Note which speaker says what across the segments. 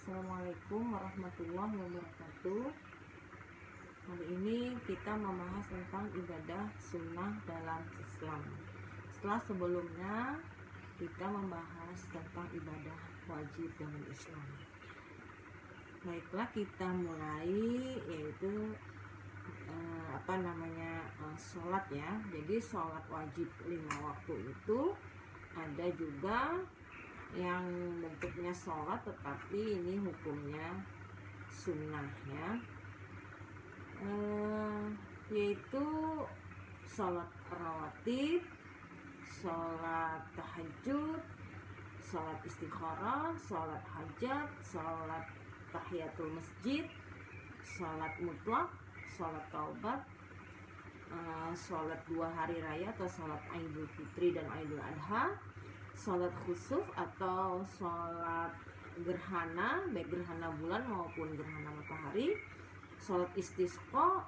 Speaker 1: Assalamualaikum warahmatullahi wabarakatuh. Hari ini kita membahas tentang ibadah sunnah dalam Islam. Setelah sebelumnya kita membahas tentang ibadah wajib dalam Islam. Baiklah, kita mulai, yaitu sholat ya. Jadi sholat wajib 5 waktu itu ada juga yang bentuknya sholat tetapi ini hukumnya sunnah ya, yaitu sholat rawatib, sholat tahajud, sholat istikharah, sholat hajat, sholat tahiyatul masjid, sholat mutlak, sholat taubat, sholat 2 hari raya atau sholat Idul Fitri dan Idul Adha, sholat khusuf atau sholat gerhana, baik gerhana bulan maupun gerhana matahari, sholat istisqa,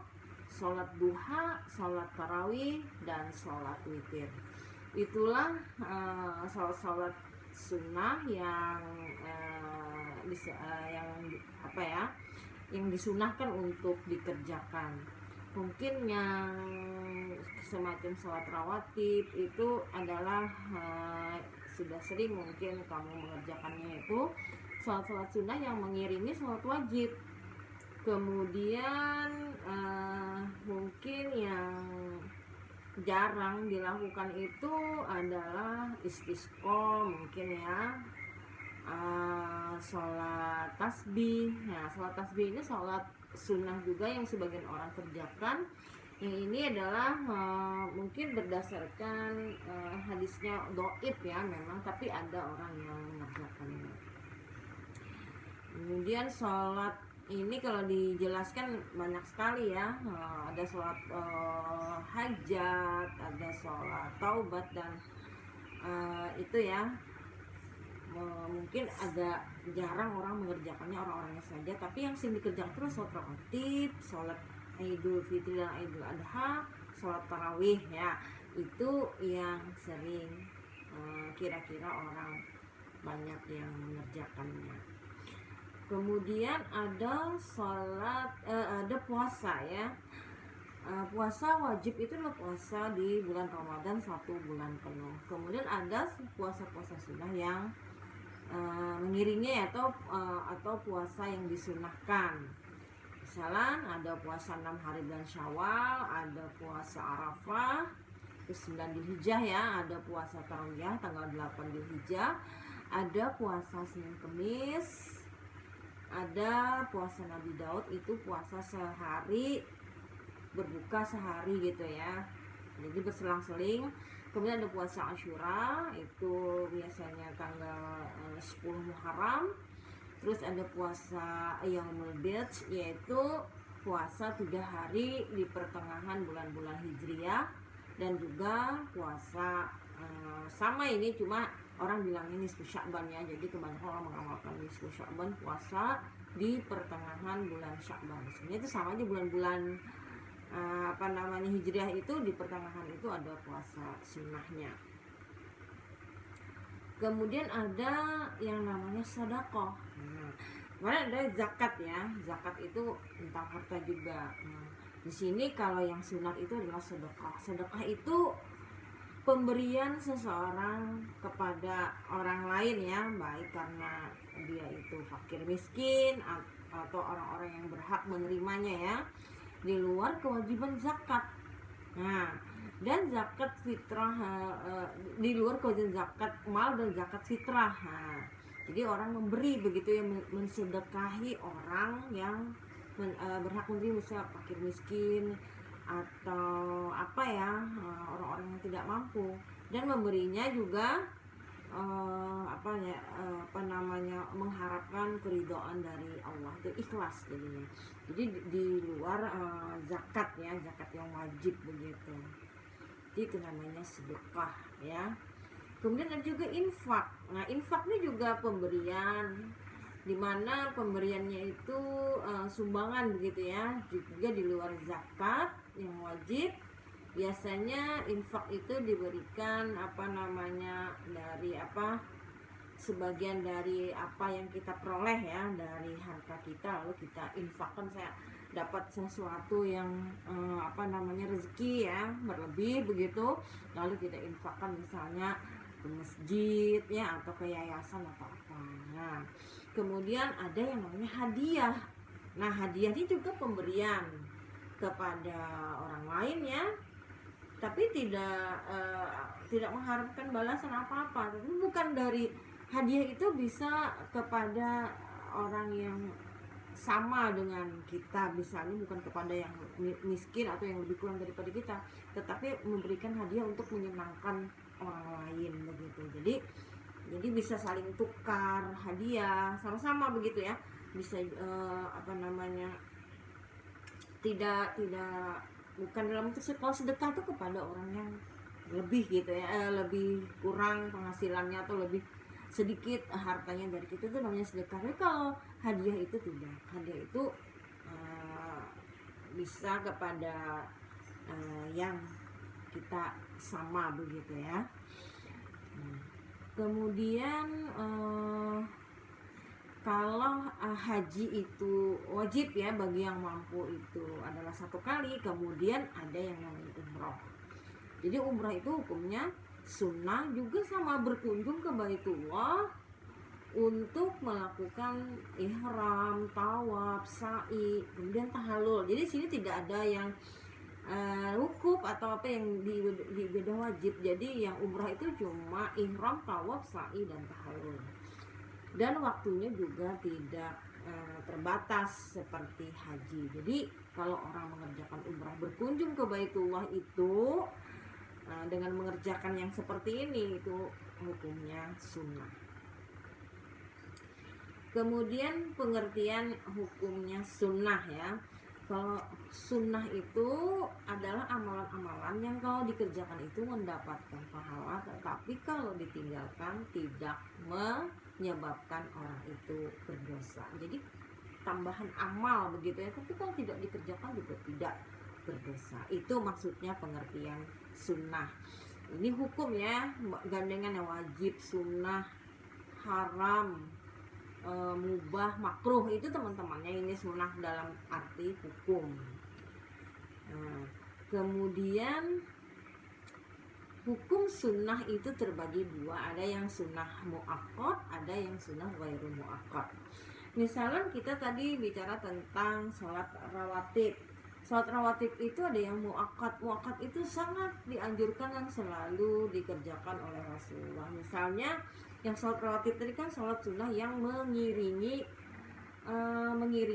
Speaker 1: sholat duha, sholat tarawih, dan sholat witir. Itulah sholat sunnah yang yang disunahkan untuk dikerjakan. Mungkin yang semacam sholat rawatib itu adalah sudah sering mungkin kamu mengerjakannya, itu sholat sunnah yang mengiringi sholat wajib. Kemudian mungkin yang jarang dilakukan itu adalah istisqa mungkin ya, sholat tasbih. Nah, sholat tasbih ini sholat sunnah juga yang sebagian orang kerjakan. Yang ini adalah mungkin berdasarkan hadisnya dhaif ya memang, tapi ada orang yang mengerjakannya. Kemudian sholat ini kalau dijelaskan banyak sekali ya, ada sholat hajat, ada sholat taubat, dan itu ya mungkin agak jarang orang mengerjakannya, orang-orangnya saja. Tapi yang sering dikerjakan terus sholat rawatib, sholat Idul Fitri dan Idul Adha, sholat tarawih ya, itu yang sering kira-kira orang banyak yang mengerjakannya. Kemudian ada sholat ada puasa ya. Puasa wajib itu adalah puasa di bulan Ramadan 1 bulan penuh. Kemudian ada puasa-puasa sunnah yang mengiringnya atau puasa yang disunahkan. Misalnya ada puasa 6 hari bulan Syawal, ada puasa Arafah, terus 9 Dzulhijjah ya, ada puasa Tarawiyah tanggal 8 Dzulhijjah, ada puasa Senin Kemis, ada puasa Nabi Daud itu puasa sehari berbuka sehari gitu ya, jadi berselang-seling. Kemudian ada puasa Asyura, itu biasanya tanggal 10 Muharram. Terus ada puasa Yaumul Bid, yaitu puasa 3 hari di pertengahan bulan-bulan Hijriyah. Dan juga puasa sama ini, cuma orang bilang ini nisfu Sya'ban ya, jadi kebanyakan orang mengamalkan nisfu Sya'ban, puasa di pertengahan bulan Sya'ban. Sebenarnya itu sama aja, bulan-bulan Hijriah itu di pertengahan itu ada puasa sunnahnya. Kemudian ada yang namanya sedekah. Kemudian ada zakat ya. Zakat itu tentang harta juga. Di sini kalau yang sunat itu adalah sedekah. Sedekah itu pemberian seseorang kepada orang lain ya, baik karena dia itu fakir miskin atau orang-orang yang berhak menerimanya ya, di luar kewajiban zakat. Nah, dan zakat fitrah di luar kewajiban zakat mal dan zakat fitrah. Nah, jadi orang memberi begitu ya, mensedekahi orang yang berhak menerima, misalnya fakir miskin atau orang-orang yang tidak mampu, dan memberinya juga mengharapkan keridhaan dari Allah, itu ikhlas jadinya. Jadi di luar zakat ya, zakat yang wajib begitu. Jadi itu namanya sedekah ya. Kemudian ada juga infak. Nah, infak ini juga pemberian, dimana pemberiannya itu sumbangan begitu ya, juga di luar zakat yang wajib. Biasanya infak itu diberikan dari sebagian dari apa yang kita peroleh ya dari harta kita, lalu kita infakkan. Saya dapat sesuatu yang rezeki ya berlebih begitu, lalu kita infakkan misalnya ke masjid ya, atau ke yayasan atau apa. Nah kemudian ada yang namanya hadiah. Nah hadiah ini juga pemberian kepada orang lain ya, tapi tidak mengharapkan balasan apa-apa. Tapi bukan dari hadiah itu bisa kepada orang yang sama dengan kita, misalnya bukan kepada yang miskin atau yang lebih kurang daripada kita, tetapi memberikan hadiah untuk menyenangkan orang lain begitu. Jadi bisa saling tukar hadiah sama-sama begitu ya, bisa tidak bukan dalam bentuk, kalau sedekah itu kepada orang yang lebih gitu ya, lebih kurang penghasilannya atau lebih sedikit hartanya dari kita, itu namanya sedekah. Tapi kalau hadiah itu tidak, hadiah itu bisa kepada yang kita sama begitu ya. Kemudian kalau haji itu wajib ya bagi yang mampu, itu adalah 1 kali. Kemudian ada yang namanya umroh. Jadi umroh itu hukumnya sunnah juga, sama berkunjung ke Baitullah untuk melakukan ihram, tawaf, sa'i, kemudian tahallul. Jadi sini tidak ada yang wukuf atau apa yang di ibadah wajib. Jadi yang umrah itu cuma ihram, tawaf, sa'i, dan tahallul. Dan waktunya juga tidak terbatas seperti haji. Jadi kalau orang mengerjakan umrah berkunjung ke Baitullah itu dengan mengerjakan yang seperti ini, itu hukumnya sunnah. Kemudian pengertian hukumnya sunnah ya. Kalau sunnah itu adalah amalan-amalan yang kalau dikerjakan itu mendapatkan pahala, tetapi kalau ditinggalkan tidak menyebabkan orang itu berdosa. Jadi tambahan amal begitu ya, tapi kalau tidak dikerjakan juga tidak berdosa. Itu maksudnya pengertian sunnah. Ini hukum ya, gandengan yang wajib, sunnah, haram, mubah, makruh, itu teman-temannya ini sunnah dalam arti hukum. Kemudian hukum sunnah itu terbagi 2, ada yang sunnah muakkad, ada yang sunnah ghairu muakkad. Misalnya kita tadi bicara tentang sholat rawatib. Sholat rawatib itu ada yang muakkad. Muakkad itu sangat dianjurkan dan selalu dikerjakan oleh Rasulullah. Misalnya yang sholat rawatib tadi kan sholat sunnah yang mengiringi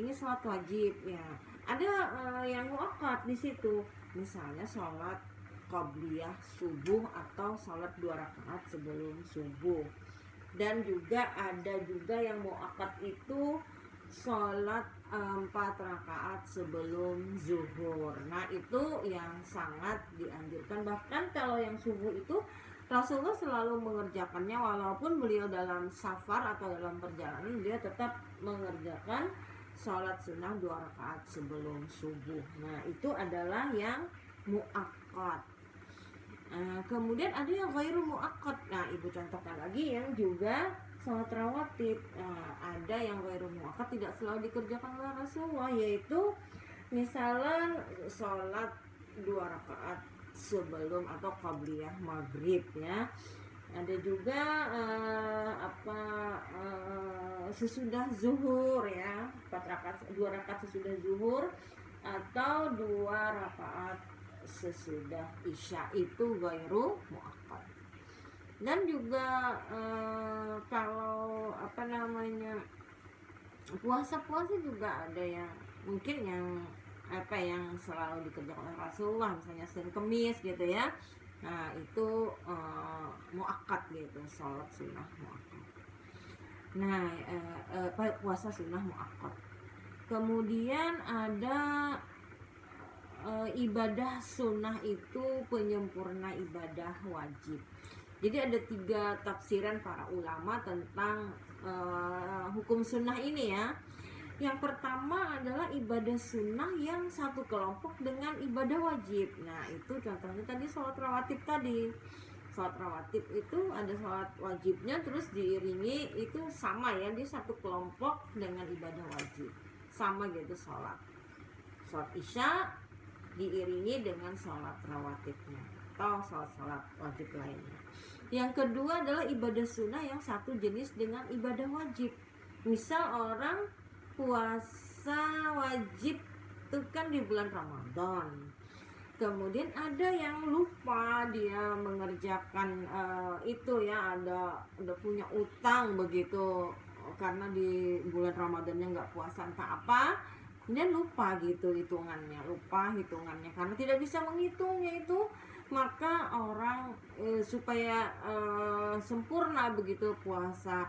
Speaker 1: sholat wajib ya. Ada yang muakkad di situ. Misalnya sholat qabliyah subuh atau sholat 2 rakaat sebelum subuh. Dan juga ada juga yang muakkad itu sholat 4 rakaat sebelum zuhur. Nah itu yang sangat dianjurkan. Bahkan kalau yang subuh itu Rasulullah selalu mengerjakannya, walaupun beliau dalam safar atau dalam perjalanan, dia tetap mengerjakan sholat sunnah 2 rakaat sebelum subuh. Nah itu adalah yang muakkad. Kemudian ada yang ghairu muakkad. Nah ibu contohkan lagi yang juga sholat rawatib. Ada yang ghairu muakkad, tidak selalu dikerjakan oleh Rasulullah, yaitu misalnya sholat 2 rakaat sebelum atau qabliyah maghrib ya. Ada juga sesudah zuhur ya, 2 rakaat sesudah zuhur atau 2 rakaat sesudah isya, itu ghairu muakkad. Dan juga kalau puasa juga ada yang mungkin yang selalu dikerjakan oleh Rasulullah, misalnya Senin Kemis gitu ya. Nah itu muakkad gitu, sholat sunnah muakkad. Nah puasa sunnah muakkad. Kemudian ada ibadah sunnah itu penyempurna ibadah wajib. Jadi ada 3 tafsiran para ulama tentang hukum sunnah ini ya. Yang pertama adalah ibadah sunnah yang satu kelompok dengan ibadah wajib. Nah itu contohnya tadi sholat rawatib tadi. sholat rawatib itu ada sholat wajibnya terus diiringi, itu sama ya, dia satu kelompok dengan ibadah wajib, sama gitu sholat isya diiringi dengan sholat rawatibnya atau sholat wajib lainnya. Yang kedua adalah ibadah sunnah yang satu jenis dengan ibadah wajib. Misal orang puasa wajib itu kan di bulan Ramadan, kemudian ada yang lupa dia mengerjakan itu ya, ada punya utang begitu karena di bulan Ramadannya nggak puasa entah apa, dia lupa gitu hitungannya karena tidak bisa menghitungnya itu. Maka orang supaya sempurna begitu puasa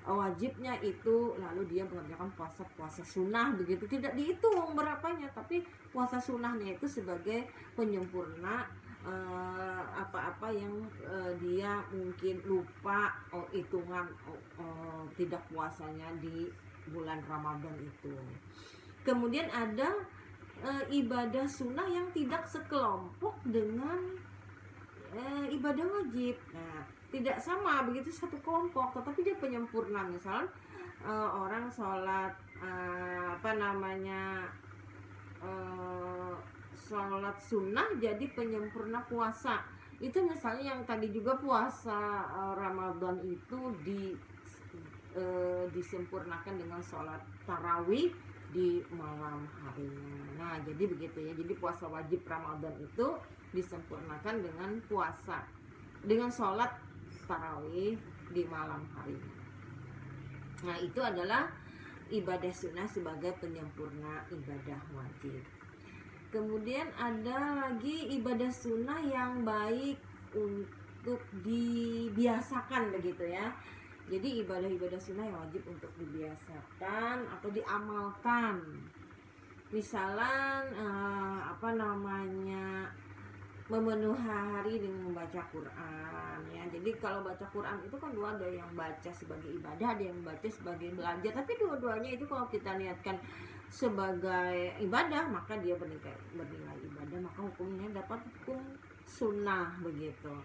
Speaker 1: wajibnya itu, lalu dia mengerjakan puasa sunnah begitu, tidak dihitung berapanya, tapi puasa sunnahnya itu sebagai penyempurna apa-apa yang dia mungkin lupa hitungan tidak puasanya di bulan Ramadan itu. Kemudian ada ibadah sunnah yang tidak sekelompok dengan ibadah wajib. Nah, tidak sama begitu satu kelompok, tetapi dia penyempurna. Misal orang sholat sholat sunnah jadi penyempurna puasa. Itu misalnya yang tadi juga puasa Ramadan itu disempurnakan dengan sholat tarawih di malam harinya. Nah, jadi begitu ya. Jadi puasa wajib Ramadan itu disempurnakan dengan sholat tarawih di malam harinya. Nah, itu adalah ibadah sunnah sebagai penyempurna ibadah wajib. Kemudian ada lagi ibadah sunnah yang baik untuk dibiasakan begitu ya. Jadi ibadah-ibadah sunnah yang wajib untuk dibiasakan atau diamalkan. Misalnya memenuhi hari dengan membaca Quran ya. Jadi kalau baca Quran itu kan dua, ada yang baca sebagai ibadah, ada yang baca sebagai belajar. Tapi dua-duanya itu kalau kita niatkan sebagai ibadah, maka dia bernilai ibadah, maka hukumnya dapat hukum sunnah begitu.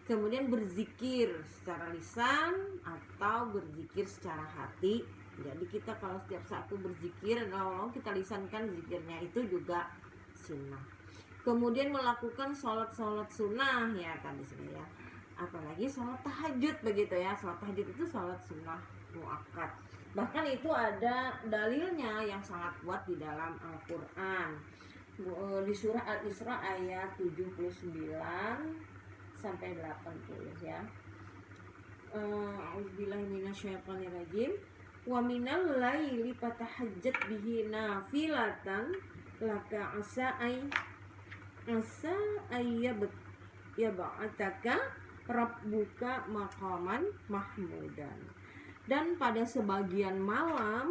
Speaker 1: Kemudian berzikir secara lisan atau berzikir secara hati. Jadi kita kalau setiap satu berzikir, kalau kita lisankan zikirnya itu juga sunnah. Kemudian melakukan sholat sunnah ya tadi sudah ya. Apalagi sholat tahajud begitu ya. Sholat tahajud itu sholat sunnah muakkad. Bahkan itu ada dalilnya yang sangat kuat di dalam Al-Quran. Di surah Al-Isra ayat 79 sampai 80 ya. A'udzubillahi minasyaitonirrajim. Wa minal laili fatahajjat bihi nafilatan laka asa yab'ataka rabbuka maqaman mahmudan. Dan pada sebagian malam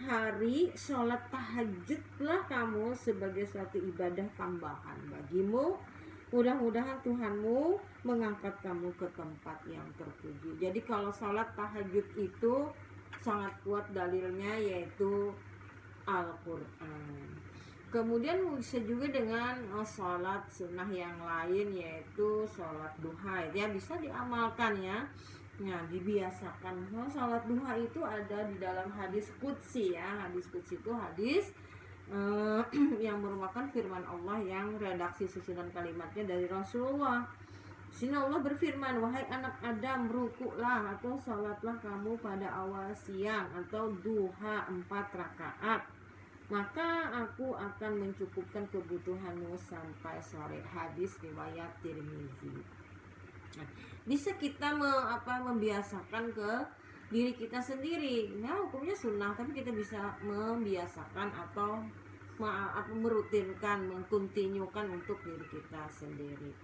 Speaker 1: hari sholat tahajudlah kamu sebagai suatu ibadah tambahan bagimu. Mudah-mudahan Tuhanmu mengangkat kamu ke tempat yang terpuji. Jadi kalau sholat tahajud itu sangat kuat dalilnya, yaitu Al-Quran. Kemudian bisa juga dengan sholat sunnah yang lain, yaitu sholat duha ya, bisa diamalkan ya. Nah, dibiasakan. Sholat duha itu ada di dalam hadis qudsi ya. Hadis qudsi itu hadis yang merupakan firman Allah yang redaksi susunan kalimatnya dari Rasulullah. Sini Allah berfirman, wahai anak Adam, rukuklah atau sholatlah kamu pada awal siang atau duha 4 rakaat. Maka aku akan mencukupkan kebutuhanmu sampai sore. Hadis riwayat Tirmizi. Nah, bisa kita membiasakan ke diri kita sendiri. Nah, hukumnya sunnah, tapi kita bisa membiasakan atau merutinkan, mengkontinyukan untuk diri kita sendiri.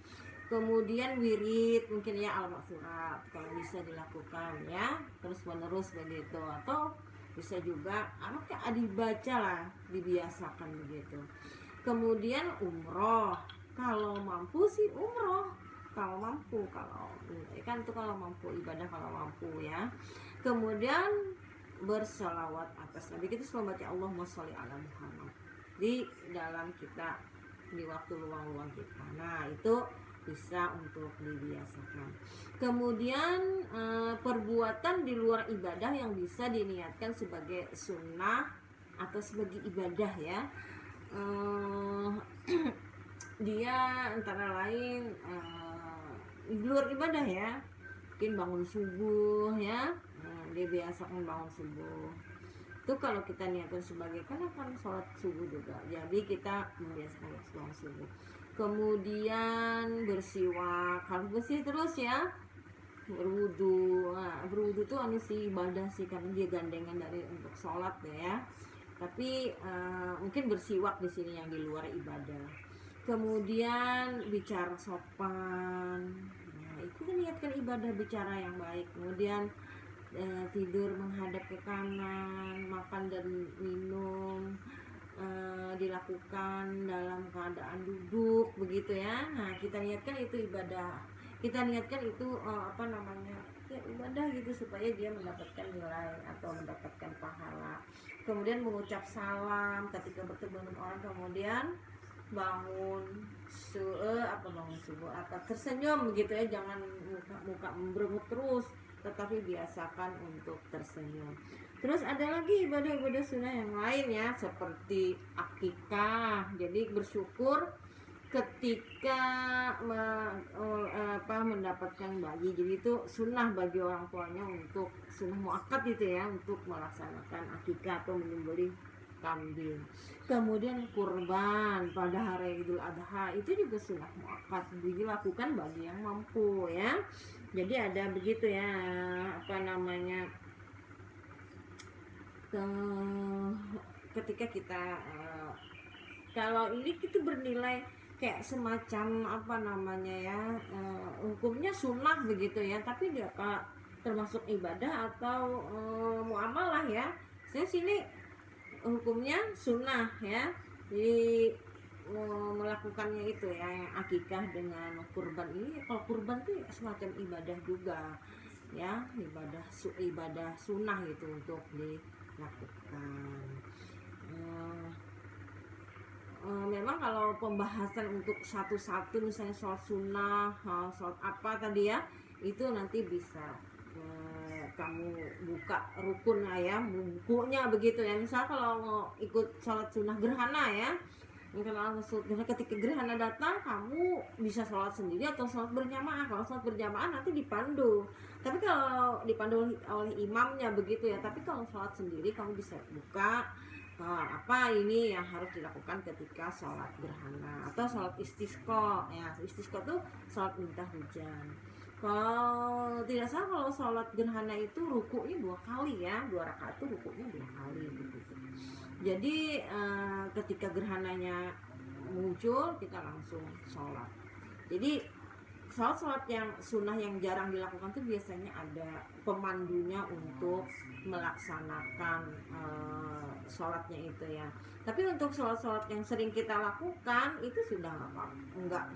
Speaker 1: Kemudian wirid mungkin ya al-maksurat kalau bisa dilakukan ya terus menerus begitu, atau bisa juga dibaca lah, dibiasakan begitu. Kemudian umroh kalau mampu sih umroh, kalau mampu, kalau kan itu kalau mampu, ibadah kalau mampu ya. Kemudian bersalawat atas Nabi, kita selalu baca Allahumma sholli ala Muhammad di dalam kita di waktu luang-luang kita. Nah, itu bisa untuk dibiasakan. Kemudian perbuatan di luar ibadah yang bisa diniatkan sebagai sunnah atau sebagai ibadah ya. Dia antara lain di luar ibadah ya, mungkin bangun subuh ya. Dia biasakan bangun subuh itu kalau kita niatkan sebagai, kan akan sholat subuh juga, jadi kita membiasakan sholat subuh. Kemudian bersiwak, harus bersih terus ya. Berwudu, berwudu tuh sih ibadah sih, karena dia gandengan dari untuk sholat ya. Tapi mungkin bersiwak di sini yang di luar ibadah. Kemudian bicara sopan, itu kan niatkan ibadah, bicara yang baik. Kemudian tidur menghadap ke kanan, makan dan minum dilakukan dalam keadaan duduk begitu ya. Nah, kita niatkan itu ibadah, kita niatkan itu ya ibadah gitu, supaya dia mendapatkan nilai atau mendapatkan pahala. Kemudian mengucap salam ketika bertemu dengan orang, kemudian bangun subuh tersenyum begitu ya, jangan muka memberut terus, tetapi biasakan untuk tersenyum. Terus ada lagi ibadah-ibadah sunnah yang lain ya, seperti akikah. Jadi bersyukur ketika mendapatkan bayi. Jadi itu sunnah bagi orang tuanya, untuk sunnah muakkad itu ya, untuk melaksanakan akikah atau menyembelih kambing. Kemudian kurban pada hari Idul Adha, itu juga sunnah muakkad, dilakukan bagi yang mampu ya. Jadi ada begitu ya, ketika kita kalau ini kita bernilai kayak semacam hukumnya sunnah begitu ya, tapi dia termasuk ibadah atau muamalah ya. Saya sini hukumnya sunnah ya, jadi melakukannya itu ya, yang akikah dengan kurban ini. Kalau kurban itu semacam ibadah juga ya, ibadah sunnah gitu untuk dilakukan. Memang kalau pembahasan untuk satu-satu, misalnya sholat sunnah, sholat apa tadi ya, itu nanti bisa kamu buka rukun ya, bukunya begitu ya. Misal kalau mau ikut sholat sunnah gerhana ya, ketika gerhana datang, kamu bisa sholat sendiri atau sholat berjamaah. Kalau sholat berjamaah nanti dipandu, tapi kalau dipandu oleh imamnya begitu ya. Tapi kalau sholat sendiri, kamu bisa buka apa ini yang harus dilakukan ketika sholat gerhana atau sholat istisqa ya. Istisqa tuh sholat minta hujan. Kalau tidak salah, kalau sholat gerhana itu rukuknya 2 kali ya, 2 rakaat itu rukuknya 2 kali begitu. Jadi ketika gerhananya muncul, kita langsung sholat. Jadi sholat yang sunnah yang jarang dilakukan itu biasanya ada pemandunya untuk melaksanakan sholatnya itu ya. Tapi untuk sholat-sholat yang sering kita lakukan itu sudah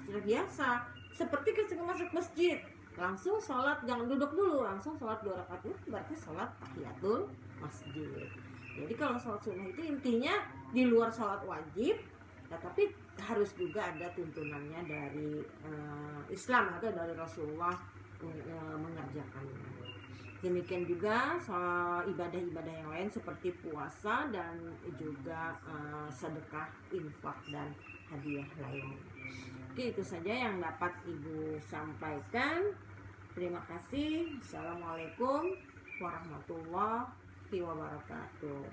Speaker 1: sudah biasa. Seperti ketika masuk masjid, langsung sholat, jangan duduk dulu, langsung sholat 2 rakaat itu berarti sholat tahiyatul masjid. Jadi kalau sholat sunnah itu intinya di luar sholat wajib, tapi harus juga ada tuntunannya dari Islam atau dari Rasulullah mengerjakannya. Demikian juga soal ibadah-ibadah yang lain seperti puasa dan juga sedekah, infak dan hadiah lain. Oke, itu saja yang dapat Ibu sampaikan. Terima kasih. Assalamualaikum warahmatullahi wabarakatuh.